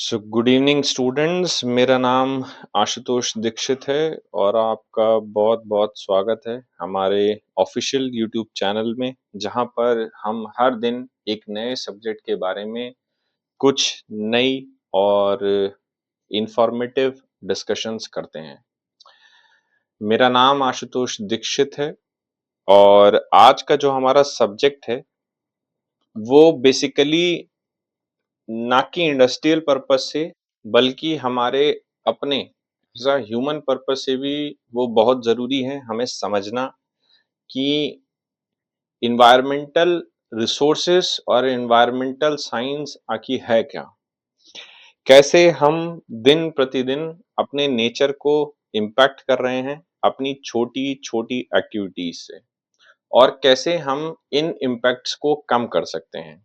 Good evening students. मेरा नाम आशुतोष दीक्षित है और आपका बहुत बहुत स्वागत है हमारे ऑफिशियल यूट्यूब चैनल में, जहां पर हम हर दिन एक नए सब्जेक्ट के बारे में कुछ नई और इंफॉर्मेटिव डिस्कशंस करते हैं। मेरा नाम आशुतोष दीक्षित है और आज का जो हमारा सब्जेक्ट है वो बेसिकली ना कि इंडस्ट्रियल पर्पस से, बल्कि हमारे अपने एज़ अ ह्यूमन पर्पस से भी वो बहुत ज़रूरी है हमें समझना कि एनवायरमेंटल रिसोर्सेस और एनवायरमेंटल साइंस आखिर है क्या? कैसे हम दिन प्रतिदिन अपने नेचर को इम्पैक्ट कर रहे हैं अपनी छोटी-छोटी एक्टिविटीज़ से, और कैसे हम इन इम्पैक्ट्स को कम कर सकते हैं।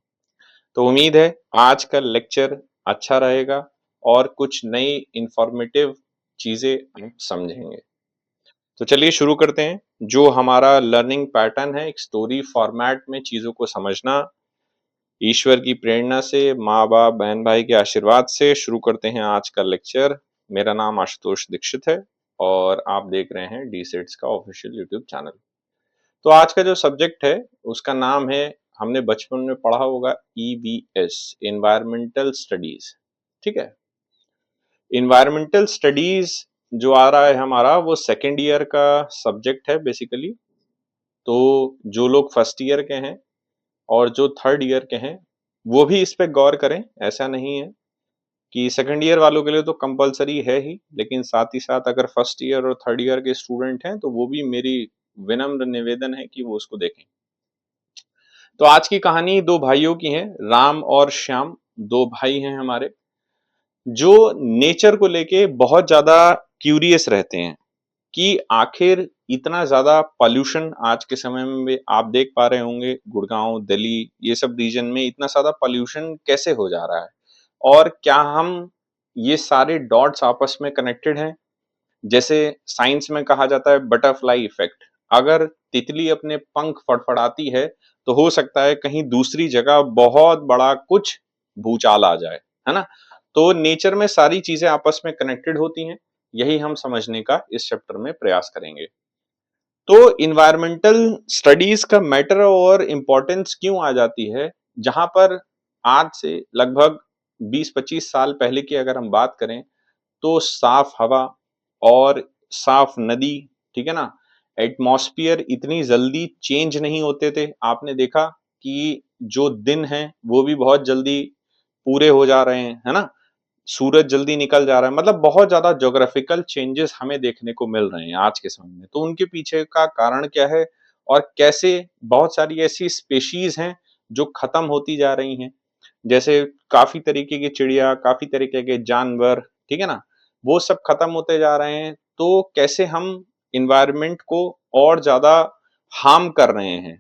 तो उम्मीद है आज का लेक्चर अच्छा रहेगा और कुछ नई इंफॉर्मेटिव चीजें आप समझेंगे। तो चलिए शुरू करते हैं। जो हमारा लर्निंग पैटर्न है, एक स्टोरी फॉर्मेट में चीजों को समझना, ईश्वर की प्रेरणा से, माँ बाप बहन भाई के आशीर्वाद से शुरू करते हैं आज का लेक्चर। मेरा नाम आशुतोष दीक्षित है और आप देख रहे हैं डी सेट्स का ऑफिशियल यूट्यूब चैनल। तो आज का जो सब्जेक्ट है उसका नाम है, हमने बचपन में पढ़ा होगा, ईवीएस, एनवायरमेंटल स्टडीज। ठीक है। एनवायरमेंटल स्टडीज जो आ रहा है हमारा, वो सेकेंड ईयर का सब्जेक्ट है बेसिकली। तो जो लोग फर्स्ट ईयर के हैं और जो थर्ड ईयर के हैं वो भी इस पे गौर करें। ऐसा नहीं है कि सेकेंड ईयर वालों के लिए तो कंपलसरी है ही, लेकिन साथ ही साथ अगर फर्स्ट ईयर और थर्ड ईयर के स्टूडेंट हैं तो वो भी मेरी विनम्र निवेदन है कि वो उसको देखें। तो आज की कहानी दो भाइयों की है, राम और श्याम। दो भाई हैं हमारे जो नेचर को लेके बहुत ज्यादा क्यूरियस रहते हैं कि आखिर इतना ज्यादा पॉल्यूशन आज के समय में आप देख पा रहे होंगे, गुड़गांव, दिल्ली, ये सब रीजन में इतना ज्यादा पॉल्यूशन कैसे हो जा रहा है, और क्या हम ये सारे डॉट्स आपस में कनेक्टेड हैं। जैसे साइंस में कहा जाता है बटरफ्लाई इफेक्ट। अगर तितली अपने पंख फड़फड़ाती है तो हो सकता है कहीं दूसरी जगह बहुत बड़ा कुछ भूचाल आ जाए, है ना। तो नेचर में सारी चीजें आपस में कनेक्टेड होती हैं। यही हम समझने का इस चैप्टर में प्रयास करेंगे। तो इन्वायरमेंटल स्टडीज का मैटर और इम्पोर्टेंस क्यों आ जाती है, जहां पर आज से लगभग 20-25 साल पहले की अगर हम बात करें तो साफ हवा और साफ नदी, ठीक है ना, एटमॉस्फेयर इतनी जल्दी चेंज नहीं होते थे। आपने देखा कि जो दिन हैं वो भी बहुत जल्दी पूरे हो जा रहे हैं, है ना। सूरज जल्दी निकल जा रहा है, मतलब बहुत ज्यादा ज्योग्राफिकल चेंजेस हमें देखने को मिल रहे हैं आज के समय में। तो उनके पीछे का कारण क्या है और कैसे बहुत सारी ऐसी स्पेशीज हैं जो खत्म होती जा रही हैं। जैसे काफी तरीके की चिड़िया, काफी तरीके के जानवर, ठीक है ना, वो सब खत्म होते जा रहे हैं। तो कैसे हम इन्वायरमेंट को और ज्यादा हार्म कर रहे हैं।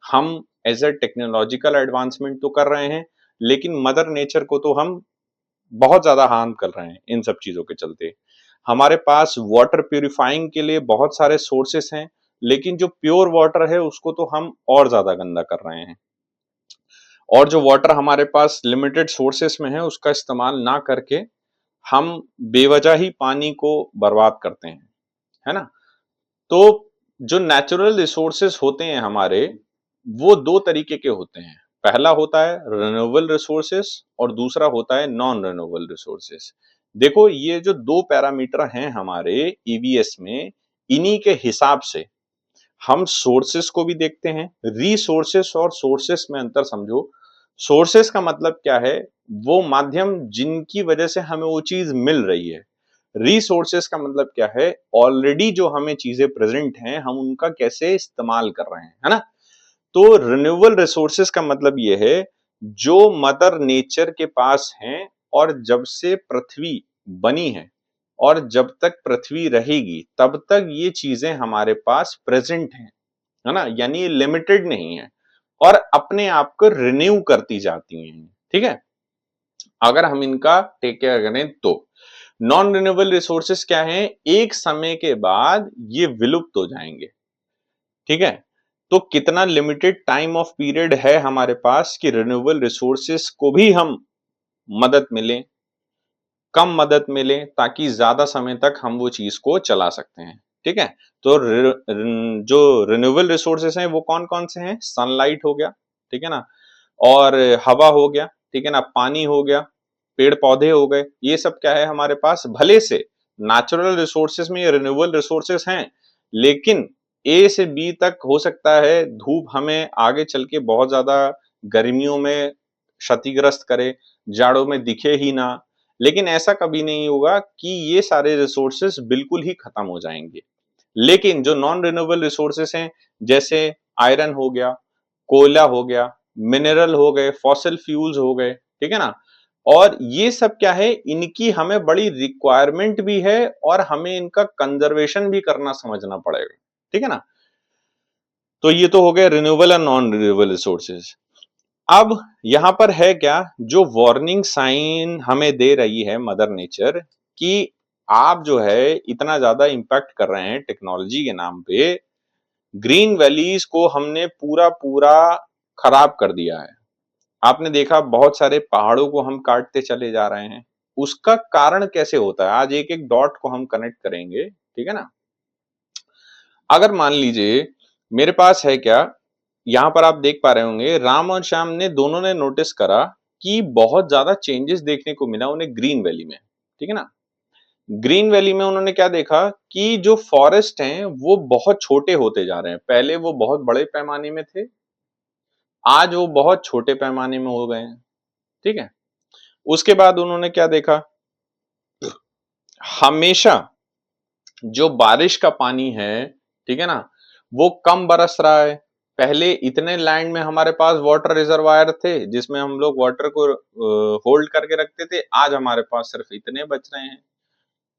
हम एज अ टेक्नोलॉजिकल एडवांसमेंट तो कर रहे हैं, लेकिन मदर नेचर को तो हम बहुत ज्यादा हार्म कर रहे हैं इन सब चीजों के चलते। हमारे पास वाटर प्यूरिफाइंग के लिए बहुत सारे सोर्सेस हैं, लेकिन जो प्योर वाटर है उसको तो हम और ज्यादा गंदा कर रहे हैं। और जो वाटर हमारे पास लिमिटेड सोर्सेस में है उसका इस्तेमाल ना करके हम बेवजह ही पानी को बर्बाद करते हैं, है ना। तो जो नेचुरल रिसोर्सेस होते हैं हमारे, वो दो तरीके के होते हैं। पहला होता है रिन्यूएबल रिसोर्सेस और दूसरा होता है नॉन रिन्यूएबल रिसोर्सेस। देखो, ये जो दो पैरामीटर हैं हमारे ईवीएस में, इन्हीं के हिसाब से हम सोर्सेस को भी देखते हैं। रिसोर्सेस और सोर्सेस में अंतर समझो। सोर्सेस का मतलब क्या है, वो माध्यम जिनकी वजह से हमें वो चीज मिल रही है। रिसोर्सेस का मतलब क्या है, ऑलरेडी जो हमें चीजें प्रेजेंट हैं हम उनका कैसे इस्तेमाल कर रहे हैं, है ना। तो रिन्यूएबल रिसोर्सेस का मतलब ये है जो मदर नेचर के पास हैं, और जब से पृथ्वी बनी है और जब तक पृथ्वी रहेगी तब तक ये चीजें हमारे पास प्रेजेंट हैं, है ना। यानी ये लिमिटेड नहीं है और अपने आप को रिन्यू करती जाती हैं, ठीक है, अगर हम इनका टेक केयर करें तो। नॉन रिन्यूएबल रिसोर्सेस क्या है, एक समय के बाद ये विलुप्त हो जाएंगे, ठीक है। तो कितना लिमिटेड टाइम ऑफ पीरियड है हमारे पास कि रिन्यूएबल रिसोर्सेस को भी हम मदद मिले, कम मदद मिले ताकि ज़्यादा समय तक हम वो चीज़ को चला सकते हैं, ठीक है? तो जो रिन्यूएबल रिसोर्सेज़ हैं वो कौन-कौन से हैं? सनलाइट हो गया, ठीक है ना? और हवा हो गया, ठीक है ना? पानी हो गया, पेड़-पौधे हो गए, ये सब क्या है हमारे पास भले से नेचुरल रिसोर्सेज़ में ये रिन्यूएबल रिसोर्सेज़ हैं, लेकिन ए से बी तक हो सकता है धूप हमें आगे चल के बहुत ज़्यादा गर्मियों में क्षतिग्रस्त करे, जाड़ों में दिखे ही ना, लेकिन ऐसा कभी नहीं होगा कि ये सारे रिसोर्सेज़ बिल्कुल ही खत्म हो जाएँगे। लेकिन जो नॉन रिन्यूएबल रिसोर्सेज़ हैं, जैसे आयरन हो गया, कोयला हो गया, मिनरल हो गए, फॉसिल फ्यूल्स हो गए, ठीक है ना? और ये सब क्या है, इनकी हमें बड़ी रिक्वायरमेंट भी है और हमें इनका कंज़र्वेशन भी करना समझना पड़ेगा, ठीक है ना? तो ये तो हो गए रिन्यूएबल और नॉन रिन्यूएबल रिसोर्सेज़। अब यहाँ पर है क्या, जो वार्निंग साइन हमें दे रही है मदर नेचर कि आप जो है इतना ज़्यादा इम्पैक्ट कर रहे हैं टेक्नोलॉजी के नाम पे, ग्रीन वैलीज़ को हमने पूरा-पूरा खराब कर दिया है। आपने देखा बहुत सारे पहाड़ों को हम काटते चले जा रहे हैं। उसका कारण कैसे होता है? आज एक-एक डॉट को हम कनेक्ट करेंगे, ठीक है ना? अगर मान लीजिए मेरे पास है क्या, यहाँ पर आप देख पा रहे होंगे राम और श्याम ने दोनों ने नोटिस करा कि बहुत ज़्यादा चेंजेस देखने को मिला उन्हें ग्रीन वैली में, ठीक है ना? ग्रीन वैली में उन्होंने क्या देखा कि जो फॉरेस्ट हैं वो बहुत छोटे होते जा रहे हैं। पहले वो बहुत बड़े पैमाने में थे, आज वो बहुत छोटे पैमाने में हो गए हैं, ठीक है? उसके बाद उन्होंने क्या देखा, हमेशा जो बारिश का पानी है, ठीक है ना? वो कम बरस रहा है। पहले इतने लैंड में हमारे पास वाटर रिजर्वायर थे, जिसमें हम लोग वाटर को होल्ड करके रखते थे, आज हमारे पास सिर्फ इतने बच रहे हैं,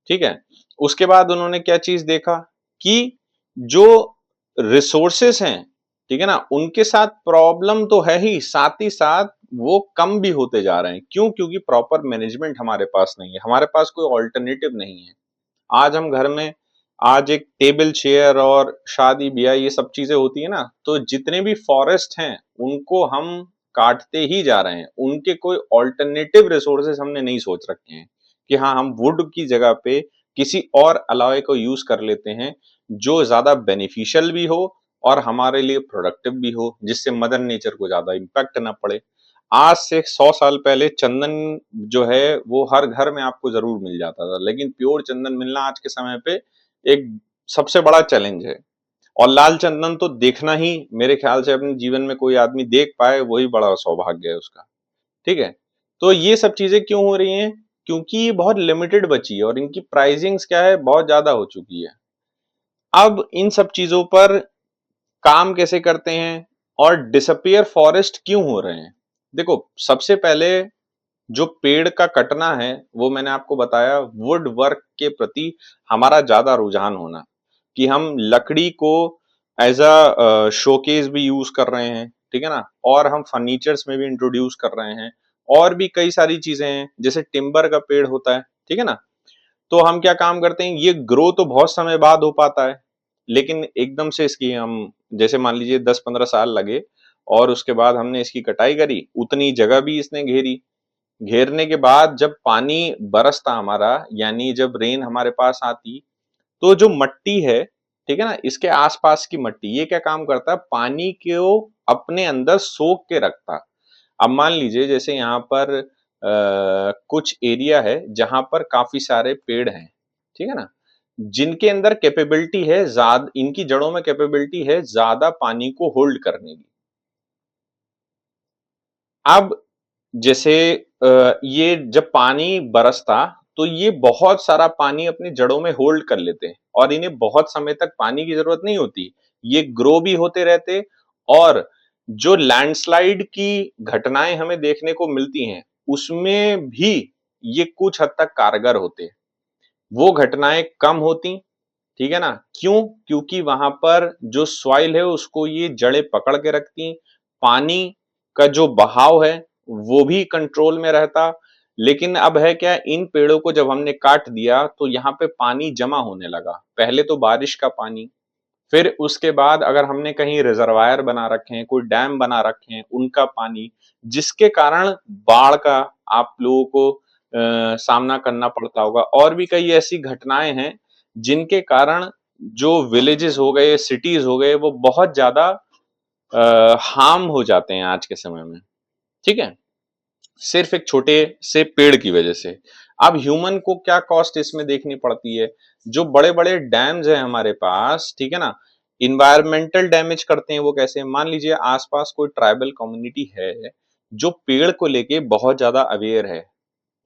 ठीक है? उसके बाद उन्होंने क्या चीज़ देखा कि जो रिसोर्सेज़ हैं, ठीक है ना? उनके साथ प्रॉब्लम तो है ही, साथ ही साथ वो कम भी होते जा रहे हैं। क्यों? क्योंकि प्रॉपर मैनेजमेंट हमारे पास नहीं है, हमारे पास कोई अल्टरनेटिव नहीं है। आज हम घर में आज एक टेबल चेयर और शादी-ब्याह ये सब चीज़ें होती है ना, तो जितने भी फॉरेस्ट हैं, उनको हम काटते ही जा रहे हैं। उनके कोई अल्टरनेटिव रिसोर्सेज़ हमने नहीं सोच रखे हैं, कि हाँ, हम वुड की जगह पे किसी और एलॉय को यूज़ कर लेते हैं, जो ज़्यादा बेनिफिशियल भी हो और हमारे लिए प्रोडक्टिव भी हो, जिससे मदर नेचर को ज़्यादा इम्पैक्ट ना पड़े। आज से 100 साल पहले चंदन जो है वो हर घर में आपको ज़रूर मिल जाता था, लेकिन प्योर चंदन मिलना आज के समय पे एक सबसे बड़ा चैलेंज है। और लाल चंदन तो देखना ही मेरे ख्याल से अपने जीवन में कोई आदमी देख पाए वही बड़ा सौभाग्य है उसका, ठीक है? तो ये सब चीज़ें क्यों हो रही हैं? क्योंकि ये बहुत लिमिटेड बची है और इनकी प्राइसिंग्स क्या है बहुत ज़्यादा हो चुकी है। अब इन सब चीज़ों पर काम कैसे करते हैं और डिसअपियर फॉरेस्ट क्यों हो रहे हैं? देखो, सबसे पहले जो पेड़ का कटना है, वो मैंने आपको बताया वुड वर्क के प्रति हमारा ज़्यादा रुझान होना, कि हम लकड़ी को एज़ शोकेस भी यूज़ कर रहे हैं, ठीक है ना? और हम फर्नीचर्स में भी इंट्रोड्यूस कर रहे हैं और भी कई सारी चीज़ें हैं, जैसे टिम्बर का पेड़ होता है, ठीक है ना? तो हम क्या काम करते हैं, ये ग्रो तो बहुत समय बाद हो पाता है, लेकिन एकदम से इसकी हम जैसे मान लीजिए 10-15 साल लगे और उसके बाद हमने इसकी कटाई करी, उतनी जगह भी इसने घेरी। घेरने के बाद जब पानी बरसता हमारा यानी जब रेन हमारे पास आती, तो जो मट्टी है, ठीक है ना? इसके आस-पास की मट्टी ये क्या काम करता है पानी को अपने अंदर सोख के रखता। अब मान लीजिए जैसे यहाँ पर कुछ एरिया है जहाँ पर काफ़ी सारे पेड़ हैं, ठीक है ना? जिनके अंदर कैपेबिलिटी है इनकी जड़ों में कैपेबिलिटी है ज़्यादा पानी को होल्ड करने की। अब जैसे ये जब पानी बरसता, तो ये बहुत सारा पानी अपनी जड़ों में होल्ड कर लेते हैं और इन्हें बहुत समय तक पानी की ज़रूरत नहीं होती। ये ग्रो भी होते रहते और जो लैंडस्लाइड की घटनाएँ हमें देखने को मिलती हैं, उसमें भी ये कुछ हद तक कारगर होते हैं। वो घटनाएँ कम होती, ठीक है ना? क्यों? क्योंकि वहाँ पर जो सॉइल है उसको ये जड़ें पकड़ के रखती, पानी का जो बहाव है वो भी कंट्रोल में रहता। लेकिन अब है क्या इन पेड़ों को जब हमने काट दिया तो यहाँ पे पानी जमा होने लगा। पहले तो बारिश का पानी, फिर उसके बाद अगर हमने कहीं रिजर्वायर बना रखे हैं, कोई डैम बना रखे हैं, उनका पानी, जिसके कारण बाढ़ का आप लोगों को सामना करना पड़ता होगा और भी कई ऐसी घटनाएँ हैं, जिनके कारण जो विलेजेस हो गए, सिटीज़ हो गए, वो बहुत ज़्यादा हार्म हो जाते हैं आज के समय में, ठीक है? सिर्फ एक छोटे से पेड़ की वजह से। अब ह्यूमन को क्या कॉस्ट इसमें देखनी पड़ती है? जो बड़े-बड़े डैम्स हैं हमारे पास, ठीक है ना? एनवायरमेंटल डैमेज करते हैं वो कैसे? मान लीजिए आस-पास कोई ट्राइबल कम्युनिटी है, जो पेड़ को लेके बहुत ज़्यादा अवेयर है।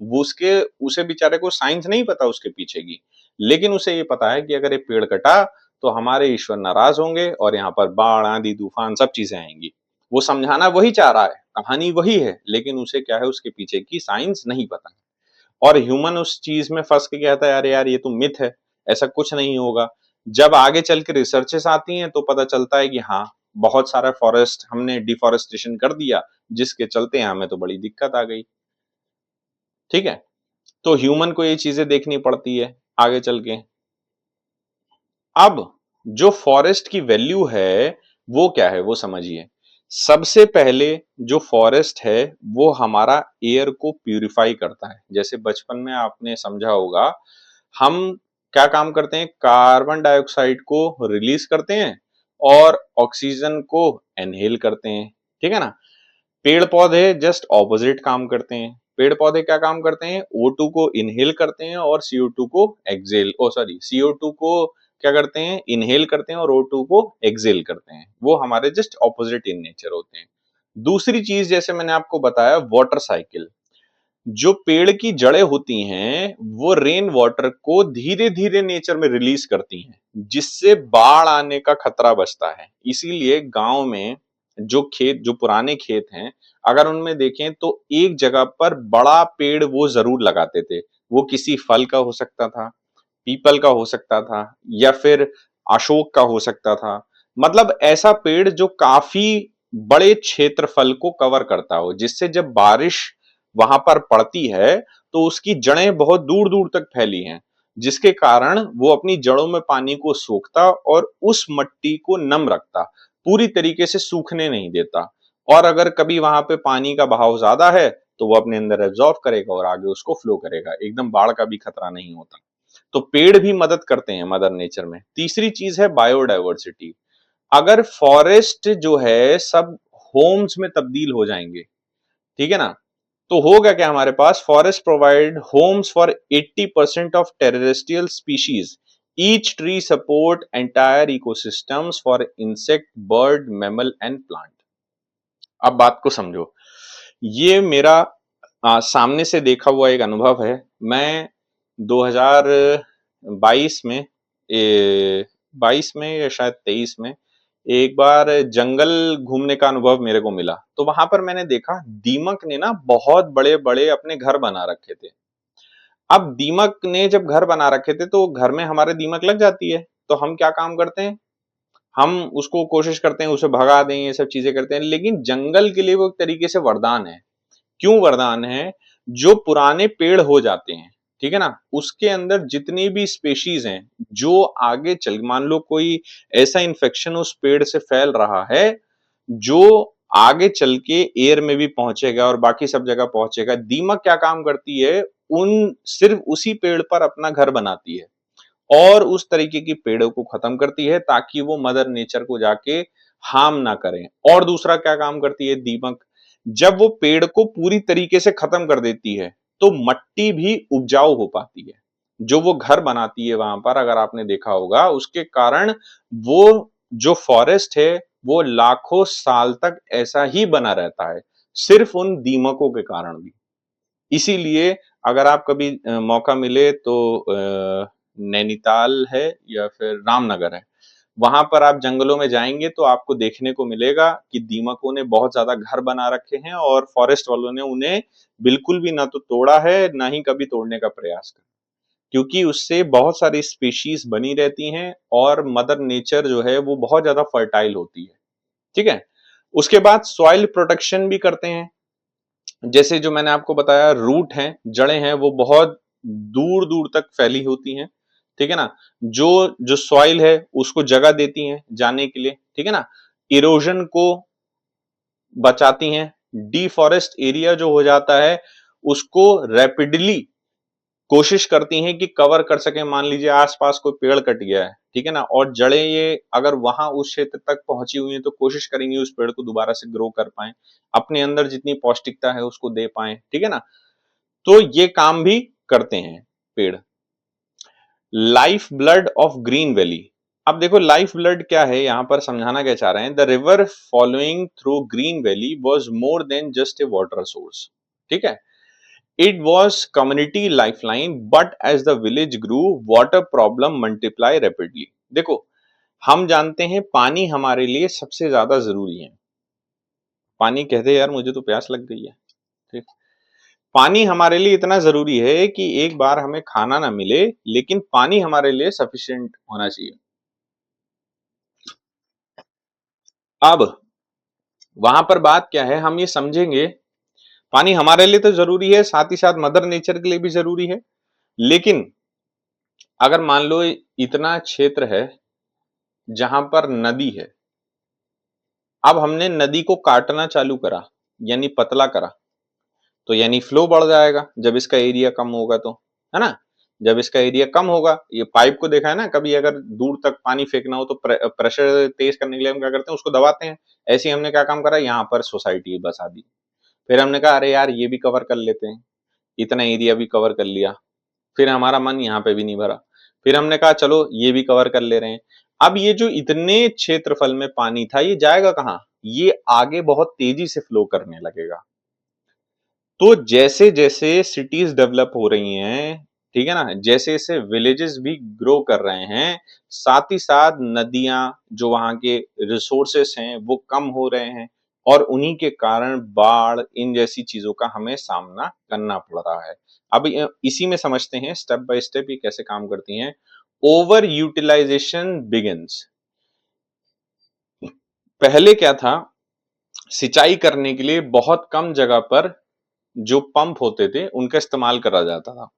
वो उसके उसे बेचारे को साइंस नहीं पता उसके पीछे की, लेकिन उसे ये पता है कि अगर ये पेड़ कटा, तो हमारे ईश्वर नाराज़ होंगे और यहाँ पर बाढ़, आंधी, तूफान सब चीज़ें आएँगी। वो समझाना वही चाह रहा है, कहानी वही है, लेकिन उसे क्या है उसके पीछे की साइंस नहीं पता। और ह्यूमन उस चीज़ में फँस के कहता है अरे यार ये तो मिथ है, ऐसा कुछ नहीं होगा। जब आगे चल के रिसर्चेज़ आती हैं तो पता चलता है कि हाँ, बहुत सारा फॉरेस्ट हमने डिफॉरेस्टेशन कर दिया, जिसके चलते हमें तो बड़ी दिक्कत आ गई, ठीक है? तो ह्यूमन को ये चीज़ें देखनी पड़ती है आगे चल के। अब जो फॉरेस्ट की वैल्यू है, वो क्या है वो समझिए। सबसे पहले जो फॉरेस्ट है, वो हमारा एयर को प्यूरिफाई करता है। जैसे बचपन में आपने समझा होगा, हम क्या काम करते हैं, कार्बन डाइऑक्साइड को रिलीज़ करते हैं और ऑक्सीजन को इनहेल करते हैं, ठीक है ना? पेड़-पौधे जस्ट ऑपोजिट काम करते हैं। पेड़-पौधे क्या काम करते हैं? O2 को इनहेल करते हैं और CO2 को CO2 को क्या करते हैं? इनहेल करते हैं और O2 को एक्सहेल करते हैं। वो हमारे जस्ट ऑपोजिट इन नेचर होते हैं। दूसरी चीज़ जैसे मैंने आपको बताया वाटर साइकिल। जो पेड़ की जड़ें होती हैं, वो रेन वाटर को धीरे-धीरे नेचर में रिलीज़ करती हैं, जिससे बाढ़ आने का खतरा बचता है। इसीलिए गाँव में जो पुराने खेत हैं, अगर उनमें देखें तो एक जगह पर बड़ा पेड़ वो ज़रूर लगाते थे। वो किसी फल का हो सकता था, पीपल का हो सकता था या फिर अशोक का हो सकता था। मतलब ऐसा पेड़ जो काफ़ी बड़े क्षेत्रफल को कवर करता हो, जिससे जब बारिश वहां पर पड़ती है तो उसकी जड़ें बहुत दूर दूर तक फैली हैं, जिसके कारण वो अपनी जड़ों में पानी को सोखता और उस मिट्टी को नम रखता, पूरी तरीके से सूखने नहीं देता। और अगर कभी वहां पे पानी का बहाव ज्यादा है तो वो अपने अंदर एब्जॉर्ब करेगा और आगे उसको फ्लो करेगा, एकदम बाढ़ का भी खतरा नहीं होता। तो पेड़ भी मदद करते हैं मदर नेचर में। तीसरी चीज है बायोडायवर्सिटी। अगर फॉरेस्ट जो है सब होम्स में तब्दील हो जाएंगे, ठीक है ना, तो होगा क्या हमारे पास, forest provide homes for 80% of terrestrial species, each tree support entire ecosystems for insect, bird, mammal and plant. अब बात को समझो, ये मेरा सामने से देखा हुआ एक अनुभव है। मैं 2022 में, 22 में या शायद 23 में एक बार जंगल घूमने का अनुभव मेरे को मिला। तो वहां पर मैंने देखा दीमक ने ना बहुत बड़े बड़े अपने घर बना रखे थे। अब दीमक ने जब घर बना रखे थे तो घर में हमारे दीमक लग जाती है, तो हम क्या काम करते हैं, हम उसको कोशिश करते हैं उसे भगा दें, ये सब चीजें करते हैं, लेकिन जंगल के लिए वो एक तरीके से वरदान है। क्यों वरदान है? जो पुराने पेड़ हो जाते हैं, ठीक है ना, उसके अंदर जितनी भी स्पेशीज हैं, जो आगे चल मान लो कोई ऐसा इन्फेक्शन उस पेड़ से फैल रहा है जो आगे चल के एयर में भी पहुंचेगा और बाकी सब जगह पहुंचेगा, दीमक क्या काम करती है, उन सिर्फ उसी पेड़ पर अपना घर बनाती है और उस तरीके की पेड़ों को खत्म करती है ताकि वो मदर नेचर को जाके हार्म ना करें। और दूसरा क्या काम करती है दीमक, जब वो पेड़ को पूरी तरीके से खत्म कर देती है तो मट्टी भी उपजाऊ हो पाती है। जो वो घर बनाती है वहां पर, अगर आपने देखा होगा, उसके कारण वो जो फॉरेस्ट है वो लाखों साल तक ऐसा ही बना रहता है, सिर्फ उन दीमकों के कारण भी। इसीलिए अगर आप कभी मौका मिले तो नैनीताल है या फिर रामनगर है, वहां पर आप जंगलों में जाएंगे तो आपको देखने को मिलेगा कि दीमकों ने बहुत ज्यादा घर बना रखे हैं और फॉरेस्ट वालों ने उन्हें बिल्कुल भी ना तो तोड़ा है ना ही कभी तोड़ने का प्रयास करा, क्योंकि उससे बहुत सारी स्पीशीज बनी रहती हैं और मदर नेचर जो है वो बहुत ज्यादा फर्टाइल होती है, ठीक है। उसके बाद सॉइल प्रोटेक्शन भी करते हैं। जैसे जो मैंने आपको बताया, रूट हैं, जड़ें हैं, वो बहुत दूर-दूर तक फैली होती हैं, ठीक है ना? जो जो सॉइल है उसको जगह देती हैं जाने के लिए, ठीक है ना? इरोजन को बचाती हैं, डिफॉरेस्ट एरिया जो हो जाता है उसको रैपिडली कोशिश करती हैं कि कवर कर सकें। मान लीजिए आस-पास कोई पेड़ कट गया है, ठीक है ना? और जड़ें ये अगर वहाँ उस क्षेत्र तक पहुँची हुई हैं तो कोशिश करेंगी उस पेड़ को दोबारा से ग्रो कर पाएँ, अपने अंदर जितनी पौष्टिकता है उसको दे पाएँ, ठीक है ना? तो ये काम भी करते हैं पेड़। Life blood of green valley. अब देखो लाइफ ब्लड क्या है, यहाँ पर समझाना क्या चाह रहे हैं। The river following through green valley was more than just a water source, ठीक है। It was community lifeline, but as the village grew water problem multiply rapidly. देखो हम जानते हैं पानी हमारे लिए सबसे ज्यादा जरूरी है। पानी कहते यार मुझे तो प्यास लग गई है, ठीक। पानी हमारे लिए इतना जरूरी है कि एक बार हमें खाना ना मिले लेकिन पानी हमारे लिए सफिशिएंट होना चाहिए। अब वहां पर बात क्या है, हम ये समझेंगे पानी हमारे लिए तो जरूरी है, साथ ही साथ मदर नेचर के लिए भी जरूरी है। लेकिन अगर मान लो इतना क्षेत्र है जहां पर नदी है, अब हमने नदी को काटना चालू करा यानी पतला करा, तो यानी फ्लो बढ़ जाएगा जब इसका एरिया कम होगा तो, है ना। जब इसका एरिया कम होगा, ये पाइप को देखा है ना, कभी अगर दूर तक पानी फेंकना हो तो प्रेशर तेज करने के लिए हम क्या करते हैं, उसको दबाते हैं। ऐसे ही हमने क्या काम करा, यहाँ पर सोसाइटी बसा दी। फिर हमने कहा अरे यार ये भी कवर कर लेते हैं, इतना एरिया भी कवर कर लिया। फिर हमारा मन यहाँ पे भी नहीं भरा, फिर हमने कहा चलो ये भी कवर कर ले रहे हैं। अब ये जो इतने क्षेत्रफल में पानी था ये जाएगा कहाँ, ये आगे बहुत तेजी से फ्लो करने लगेगा। तो जैसे जैसे सिटीज डेवलप हो रही हैं, ठीक है ना, जैसे जैसे विलेजेस भी ग्रो कर रहे हैं, साथ ही साथ नदियां जो वहां के रिसोर्सेस हैं वो कम हो रहे हैं, और उन्हीं के कारण बाढ़ इन जैसी चीजों का हमें सामना करना पड़ रहा है। अब इसी में समझते हैं स्टेप बाय स्टेप ये कैसे काम करती हैं। Over utilization begins. पहले क्या था, सिंचाई करने के लिए बहुत कम जगह पर जो पंप होते थे उनका इस्तेमाल करा जाता था।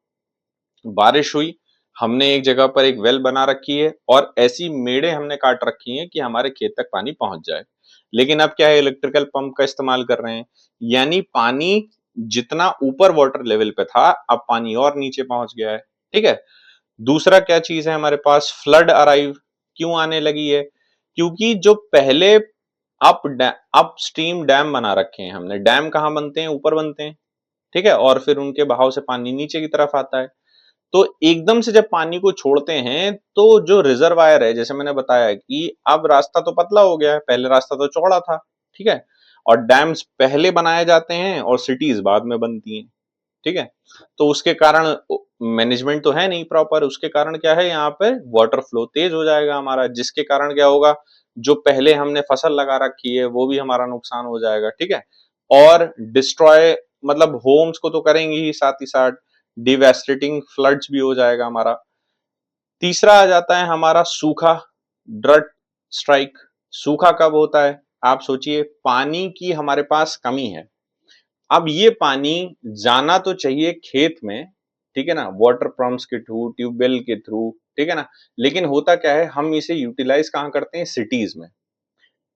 बारिश हुई, हमने एक जगह पर एक वेल बना रखी है और ऐसी मेड़े हमने काट रखी हैं कि हमारे खेत तक पानी पहुंच जाए। लेकिन अब क्या है, इलेक्ट्रिकल पंप का इस्तेमाल कर रहे हैं, यानी पानी जितना ऊपर वाटर लेवल पे था अब पानी और नीचे पहुंच गया है, ठीक है। दूसरा क्या चीज है हमारे पास, फ्लड अराइव क्यों आने लगी है, क्योंकि जो पहले अप स्ट्रीम डैम बना रखे हैं हमने। डैम कहाँ बनते हैं, ऊपर बनते हैं, ठीक है, और फिर उनके बहाव से पानी नीचे की तरफ आता है। तो एकदम से जब पानी को छोड़ते हैं तो जो रिजर्वायर है, जैसे मैंने बताया कि अब रास्ता तो पतला हो गया है, पहले रास्ता तो चौड़ा था, ठीक है। और डैम्स पहले बनाए जाते हैं और सिटीज बाद में बनती हैं, ठीक है। तो उसके कारण मैनेजमेंट तो है नहीं प्रॉपर, उसके कारण क्या है, यहाँ पे वाटर फ्लो तेज हो जाएगा हमारा, जिसके कारण क्या होगा, जो पहले हमने फसल लगा रखी है वो भी हमारा नुकसान हो जाएगा, ठीक है। और डिस्ट्रॉय मतलब होम्स को तो करेंगे ही, साथ ही साथ डिवेस्टेटिंग फ्लड्स भी हो जाएगा हमारा। तीसरा आ जाता है हमारा सूखा, ड्रट स्ट्राइक। सूखा कब होता है, आप सोचिए, पानी की हमारे पास कमी है। अब ये पानी जाना तो चाहिए खेत में, ठीक है ना, वाटर पंप्स के थ्रू, ट्यूबवेल के थ्रू, ठीक है ना। लेकिन होता क्या है, हम इसे यूटिलाइज कहाँ करते हैं, सिटीज में,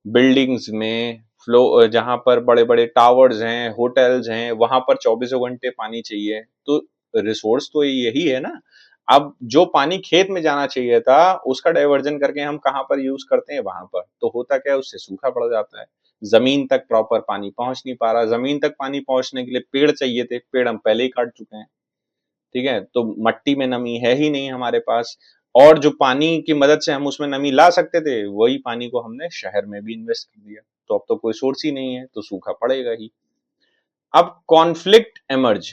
बिल्डिंग्स में, फ्लो जहां पर बड़े बड़े टावर्स हैं, होटल्स हैं, वहां पर चौबीसों घंटे पानी चाहिए। तो रिसोर्स तो यही है ना। अब जो पानी खेत में जाना चाहिए था उसका डाइवर्जन करके हम कहाँ पर यूज करते हैं, वहां पर। तो होता क्या है, उससे सूखा पड़ जाता है, जमीन तक प्रॉपर पानी पहुंच नहीं पा रहा। जमीन तक पानी पहुंचने के लिए पेड़ चाहिए थे, पेड़ हम पहले ही काट चुके हैं, ठीक है। तो मट्टी में नमी है ही नहीं हमारे पास, और जो पानी की मदद से हम उसमें नमी ला सकते थे वही पानी को हमने शहर में भी इन्वेस्ट कर दिया। तो अब तो कोई सोर्स ही नहीं है, तो सूखा पड़ेगा ही। अब conflict emerge,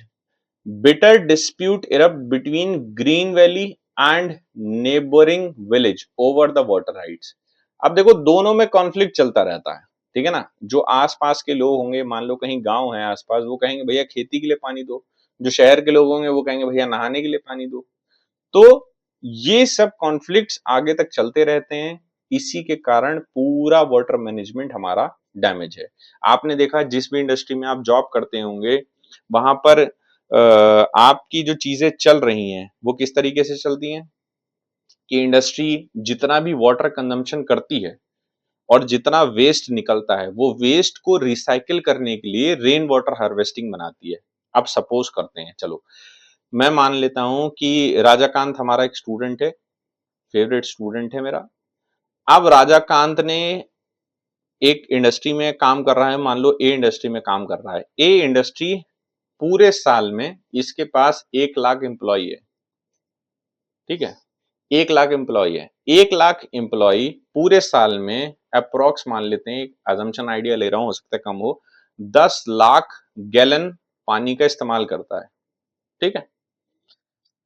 bitter dispute erupt between green valley and neighbouring village over the water rights. अब देखो दोनों में कॉन्फ्लिक्ट चलता रहता है, ठीक है ना। जो आसपास के लोग होंगे, मान लो कहीं गांव है आसपास, वो कहेंगे भैया खेती के लिए पानी दो। जो शहर के लोग होंगे वो कहेंगे भैया नहाने के लिए पानी दो। तो ये सब कॉन्फ्लिक्ट्स आगे तक चलते रहते हैं, इसी के कारण पूरा वाटर मैनेजमेंट हमारा डैमेज है। आपने देखा जिस भी इंडस्ट्री में आप जॉब करते होंगे, वहां पर आपकी जो चीजें चल रही हैं वो किस तरीके से चलती हैं, कि इंडस्ट्री जितना भी वाटर कंजम्पशन करती है और जितना वेस्ट निकलता है वो वेस्ट को रिसाइकिल करने के लिए रेन वाटर हार्वेस्टिंग बनाती है, अब सपोज करते हैं, चलो मैं मान लेता हूं कि राजाकांत हमारा एक स्टूडेंट है, फेवरेट स्टूडेंट है मेरा। अब राजाकांत ने एक इंडस्ट्री में काम कर रहा है, मान लो ए इंडस्ट्री में काम कर रहा है। ए इंडस्ट्री पूरे साल में इसके पास 1 लाख एम्प्लॉय है, ठीक है, 1 लाख एम्प्लॉय है। 1 लाख एम्प्लॉय पूरे साल में अप्रोक्स मान लेते हैं, एक अजम्पशन आइडिया ले रहा हूं, हो सकता है कम हो, 10 लाख गैलन पानी का इस्तेमाल करता है, ठीक है।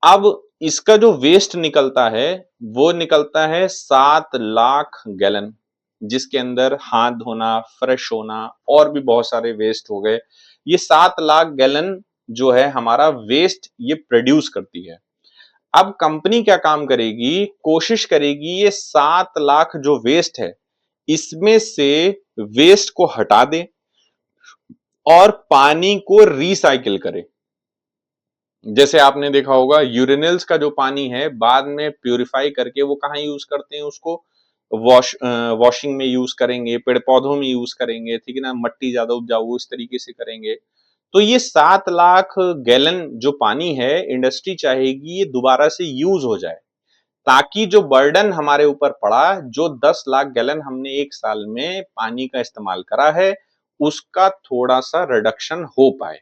अब इसका जो वेस्ट निकलता है वो निकलता है 7 लाख गैलन, जिसके अंदर हाथ धोना, फ्रेश होना और भी बहुत सारे वेस्ट हो गए। ये 7 लाख गैलन जो है हमारा वेस्ट ये प्रोड्यूस करती है। अब कंपनी क्या काम करेगी, कोशिश करेगी ये 7 लाख जो वेस्ट है इसमें से वेस्ट को हटा दे और पानी को रिसाइकिल करे। जैसे आपने देखा होगा यूरिनल्स का जो पानी है बाद में प्यूरिफाई करके वो कहाँ यूज करते हैं उसको, वॉशिंग में यूज करेंगे, पेड़ पौधों में यूज करेंगे, ठीक है ना, मट्टी ज्यादा उपजाऊ इस तरीके से करेंगे। तो ये 7 लाख गैलन जो पानी है इंडस्ट्री चाहेगी ये दोबारा से यूज हो जाए, ताकि जो बर्डन हमारे ऊपर पड़ा, जो 10 लाख गैलन हमने एक साल में पानी का इस्तेमाल करा है उसका थोड़ा सा रिडक्शन हो पाए,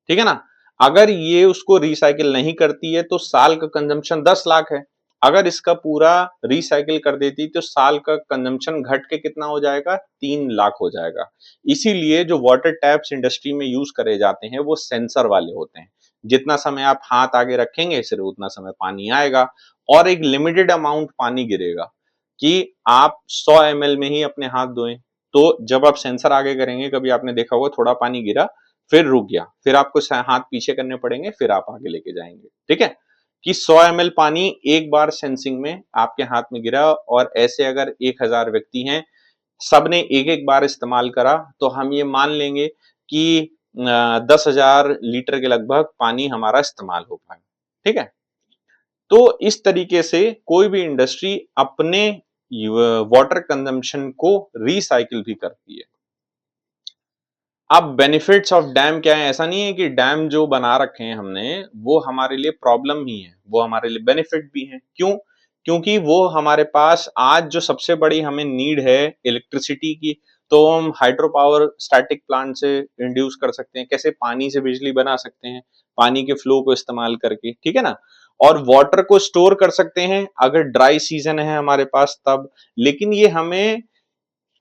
ठीक है ना। अगर ये उसको रिसाइकिल नहीं करती है तो साल का कंजम्पशन 10 लाख है, अगर इसका पूरा रिसाइकिल कर देती तो साल का कंजम्पशन घट के कितना हो जाएगा, 3 लाख हो जाएगा। इसीलिए जो वाटर टैप्स इंडस्ट्री में यूज करे जाते हैं वो सेंसर वाले होते हैं, जितना समय आप हाथ आगे रखेंगे सिर्फ उतना समय पानी आएगा और एक लिमिटेड अमाउंट पानी गिरेगा कि आप 100 ml में ही अपने हाथ धोएं। तो जब आप सेंसर आगे करेंगे, कभी आपने देखा होगा थोड़ा पानी गिरा फिर रुक गया, फिर आपको हाथ पीछे करने पड़ेंगे, फिर आप आगे लेके जाएंगे, ठीक है, कि 100 ml पानी एक बार सेंसिंग में आपके हाथ में गिरा और ऐसे अगर 1000 व्यक्ति हैं सबने एक एक बार इस्तेमाल करा तो हम ये मान लेंगे कि 10,000 लीटर के लगभग पानी हमारा इस्तेमाल हो पाए, ठीक है। तो इस तरीके से कोई भी इंडस्ट्री अपने वाटर कंजम्पशन को रिसाइकिल भी करती है। अब बेनिफिट्स ऑफ डैम क्या है, ऐसा नहीं है कि डैम जो बना रखे हैं हमने वो हमारे लिए प्रॉब्लम ही है, वो हमारे लिए बेनिफिट भी है। क्यों? क्योंकि वो हमारे पास आज जो सबसे बड़ी हमें नीड है इलेक्ट्रिसिटी की, तो हम हाइड्रो पावर स्टैटिक प्लांट से इंड्यूस कर सकते हैं, कैसे पानी से बिजली बना सकते हैं, पानी के फ्लो को इस्तेमाल करके, ठीक है ना। और वाटर को स्टोर कर सकते हैं अगर ड्राई सीजन है हमारे पास तब। लेकिन ये हमें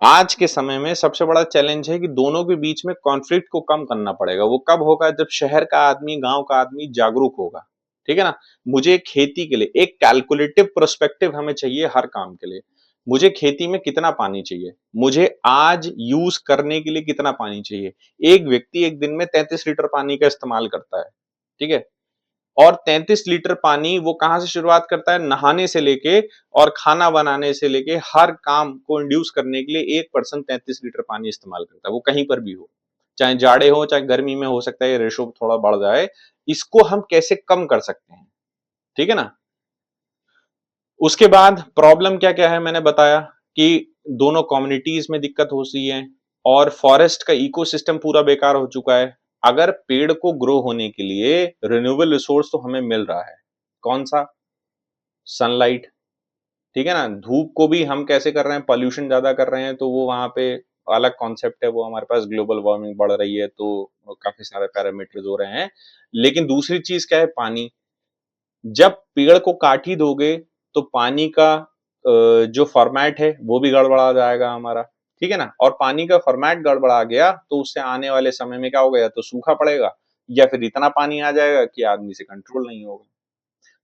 आज के समय में सबसे बड़ा चैलेंज है कि दोनों के बीच में कॉन्फ्लिक्ट को कम करना पड़ेगा। वो कब होगा, जब शहर का आदमी, गांव का आदमी जागरूक होगा, ठीक है ना। मुझे खेती के लिए एक कैलकुलेटिव पर्सपेक्टिव हमें चाहिए हर काम के लिए। मुझे खेती में कितना पानी चाहिए, मुझे आज यूज करने के लिए कितना पानी चाहिए। एक व्यक्ति एक दिन में 33 लीटर पानी का इस्तेमाल करता है, ठीक है, और 33 लीटर पानी वो कहां से शुरुआत करता है, नहाने से लेके और खाना बनाने से लेके हर काम को इंड्यूस करने के लिए एक पर्सन 33 लीटर पानी इस्तेमाल करता है, वो कहीं पर भी हो, चाहे जाड़े हो चाहे गर्मी में, हो सकता है ये रेशो थोड़ा बढ़ जाए। इसको हम कैसे कम कर सकते हैं, ठीक है ना। उसके बाद प्रॉब्लम क्या क्या है मैंने बताया कि दोनों कम्युनिटीज में दिक्कत हो सी है और फॉरेस्ट का इकोसिस्टम पूरा बेकार हो चुका है। अगर पेड़ को ग्रो होने के लिए रिन्यूएबल रिसोर्स तो हमें मिल रहा है, कौन सा, सनलाइट, ठीक है ना। धूप को भी हम कैसे कर रहे हैं, पॉल्यूशन ज्यादा कर रहे हैं, तो वो वहां पे अलग कॉन्सेप्ट है, वो हमारे पास ग्लोबल वार्मिंग बढ़ रही है तो काफी सारे पैरामीटर्स हो रहे हैं। लेकिन दूसरी चीज क्या है, पानी। जब पेड़ को काट ही दोगे तो पानी का जो फॉर्मेट है वो भी गड़बड़ा जाएगा हमारा, ठीक है ना। और पानी का फॉर्मेट गड़बड़ा गया तो उससे आने वाले समय में क्या होगा, या तो सूखा पड़ेगा या फिर इतना पानी आ जाएगा कि आदमी से कंट्रोल नहीं होगा।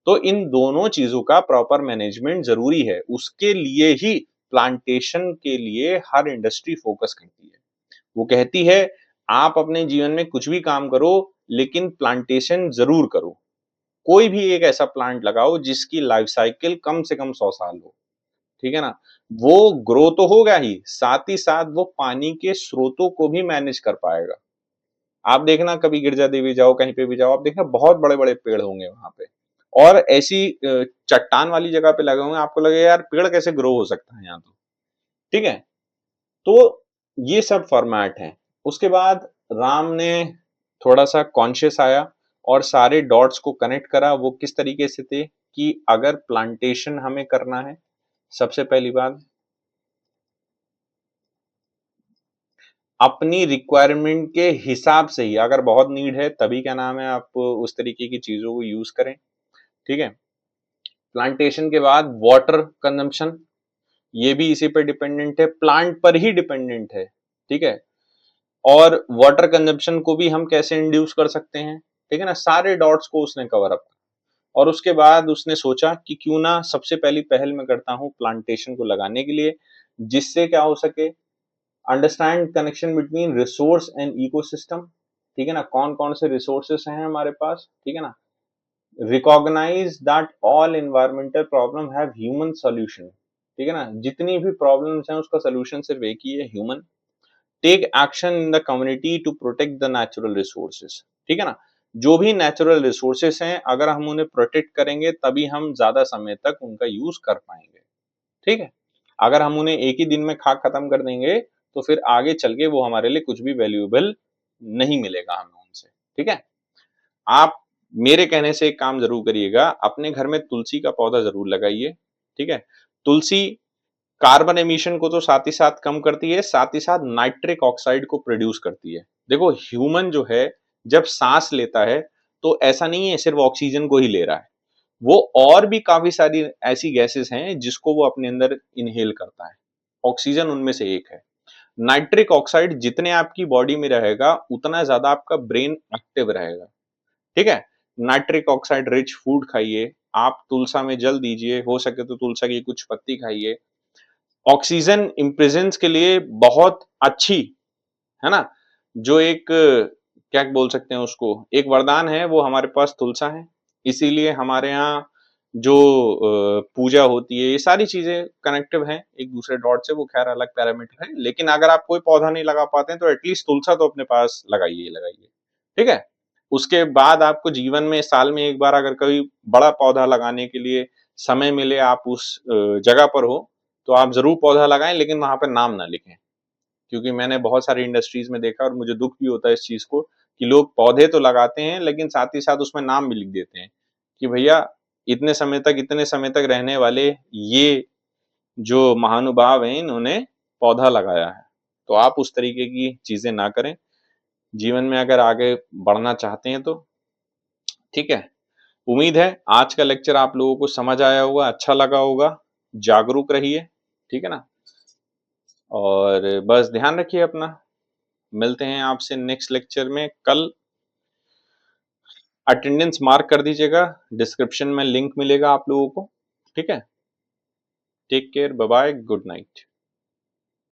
तो इन दोनों चीजों का प्रॉपर मैनेजमेंट जरूरी है, उसके लिए ही प्लांटेशन के लिए हर इंडस्ट्री फोकस करती है। वो कहती है आप अपने जीवन में कुछ भी काम करो लेकिन प्लांटेशन जरूर करो। कोई भी एक ऐसा प्लांट लगाओ जिसकी लाइफ साइकिल कम से कम 100 साल हो, ठीक है ना। वो ग्रो तो होगा ही साथ वो पानी के स्रोतों को भी मैनेज कर पाएगा। आप देखना कभी गिरजा देवी जाओ, कहीं पे भी जाओ, आप देखना बहुत बड़े बड़े पेड़ होंगे वहां पे, और ऐसी चट्टान वाली जगह पे लगे होंगे, आपको लगेगा यार पेड़ कैसे ग्रो हो सकता है यहाँ, तो ठीक है। तो ये सब फॉर्मेट है। उसके बाद राम ने थोड़ा-सा कॉन्शियस आया और सारे डॉट्स को कनेक्ट करा। वो किस तरीके से थे कि अगर प्लांटेशन हमें करना है, सबसे पहली बात अपनी रिक्वायरमेंट के हिसाब से ही, अगर बहुत नीड है तभी क्या नाम है आप उस तरीके की चीज़ों को यूज़ करें, ठीक है? प्लांटेशन के बाद वाटर कंजम्पशन, ये भी इसी पे डिपेंडेंट है, प्लांट पर ही डिपेंडेंट है, ठीक है? और वाटर कंजम्पशन को भी हम कैसे इंड्यूस कर सकते हैं, ठीक है ना? सारे डॉट्स को उसने कवर अप, और उसके बाद उसने सोचा कि क्यों ना सबसे पहली पहल मैं करता हूँ प्लांटेशन को लगाने के लिए, जिससे क्या हो सके, understand connection between resource and ecosystem, ठीक है ना? कौन कौन से रिसोर्सेस हैं हमारे पास, ठीक है ना? Recognize that all environmental problem have human solution, ठीक है ना? जितनी भी प्रॉब्लम्स हैं उसका सोल्यूशन सिर्फ एक ही है, human. Take action in the community to protect the natural resources, ठीक है ना? जो भी नेचुरल रिसोर्सेस हैं, अगर हम उन्हें प्रोटेक्ट करेंगे तभी हम ज्यादा समय तक उनका यूज कर पाएंगे, ठीक है? अगर हम उन्हें एक ही दिन में खा खत्म कर देंगे तो फिर आगे चल के वो हमारे लिए कुछ भी वैल्यूएबल नहीं मिलेगा हमें उनसे, ठीक है? आप मेरे कहने से एक काम जरूर करिएगा, अपने घर में तुलसी का पौधा जरूर लगाइए, ठीक है? तुलसी कार्बन एमिशन को तो साथ ही साथ कम करती है, साथ ही साथ नाइट्रिक ऑक्साइड को प्रोड्यूस करती है। देखो ह्यूमन जो है जब सांस लेता है तो ऐसा नहीं है सिर्फ ऑक्सीजन को ही ले रहा है, वो और भी काफी सारी ऐसी गैसेस हैं जिसको वो अपने अंदर इनहेल करता है, ऑक्सीजन उनमें से एक है। नाइट्रिक ऑक्साइड जितने आपकी बॉडी में रहेगा उतना ज्यादा आपका ब्रेन एक्टिव रहेगा, ठीक है? नाइट्रिक ऑक्साइड रिच फूड खाइए, आप तुलसा में जल दीजिए, हो सके तो तुलसा की कुछ पत्ती खाइए। ऑक्सीजन इम्प्रेजेंस के लिए बहुत अच्छी, है ना? जो एक क्या बोल सकते हैं उसको, एक वरदान है, वो हमारे पास तुलसा है। इसीलिए हमारे यहाँ जो पूजा होती है, ये सारी चीजें कनेक्टिव हैं एक दूसरे डॉट से, वो खैर अलग पैरामीटर है। लेकिन अगर आप कोई पौधा नहीं लगा पाते हैं तो एटलीस्ट तुलसा तो अपने पास लगाइए ही लगाइए, ठीक है? उसके बाद आपको जीवन में साल में एक बार अगर कभी बड़ा पौधा लगाने के लिए समय मिले, आप उस जगह पर हो, तो आप जरूर पौधा लगाएं, लेकिन वहां पर नाम ना लिखें। क्योंकि मैंने बहुत सारी इंडस्ट्रीज में देखा और मुझे दुख भी होता है इस चीज को कि लोग पौधे तो लगाते हैं लेकिन साथ ही साथ उसमें नाम भी लिख देते हैं कि भैया इतने समय तक रहने वाले ये जो महानुभाव हैं इन्होंने पौधा लगाया है। तो आप उस तरीके की चीजें ना करें जीवन में अगर आगे बढ़ना चाहते हैं तो, ठीक है? उम्मीद है आज का लेक्चर आप लोगों को समझ आया होगा, अच्छा लगा होगा। जागरूक रहिए, ठीक है ना? और बस ध्यान रखिए अपना। मिलते हैं आपसे नेक्स्ट लेक्चर में कल। अटेंडेंस मार्क कर दीजिएगा, डिस्क्रिप्शन में लिंक मिलेगा आप लोगों को, ठीक है? Take care, bye bye, good night.